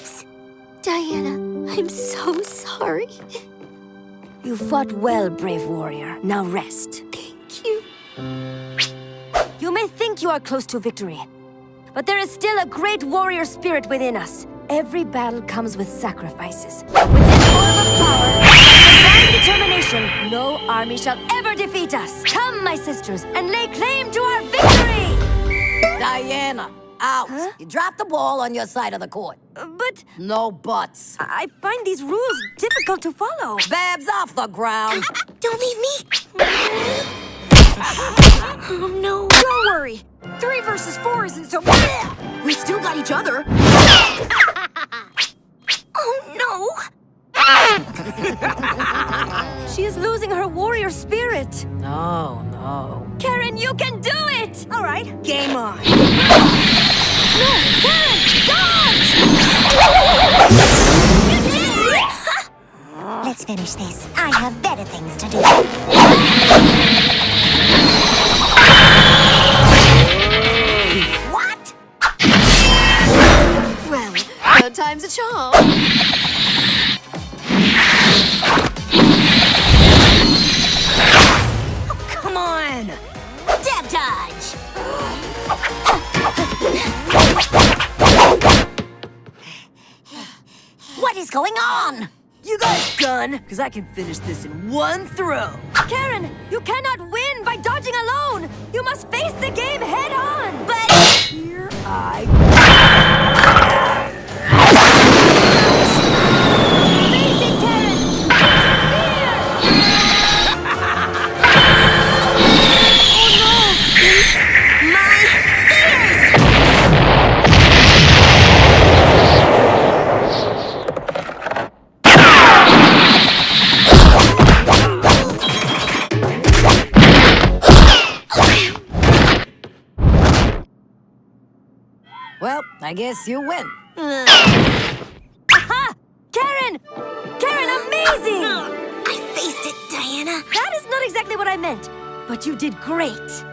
lives. Diana, I'm so sorry. You fought well, brave warrior. Now rest. Thank you. You may think you are close to victory, but there is still a great warrior spirit within us. Every battle comes with sacrifices. With this orb of power and divine determination, no army shall ever defeat us. Come, my sisters, and lay claim to our victory! Diana, out. Huh? You dropped the ball on your side of the court. But No buts. I find these rules difficult to follow. Babs off the ground. Don't leave me. Oh, no. Don't worry. 3 versus 4 isn't so bad. We still got each other. Oh, no. She is losing her warrior spirit. No, no. Karen, you can do it! All right, game on. No, Karen, dodge! Let's finish this. I have better things to do. What? Well, third time's a charm. Come on. Dab dodge. What is going on? You guys done? Because I can finish this in one throw. Karen, you cannot win by dodging alone. You must face the game head on. But Here I Face it, Karen! Well, I guess you win. Aha! Karen! Karen, amazing! I faced it, Diana. That is not exactly what I meant, but you did great.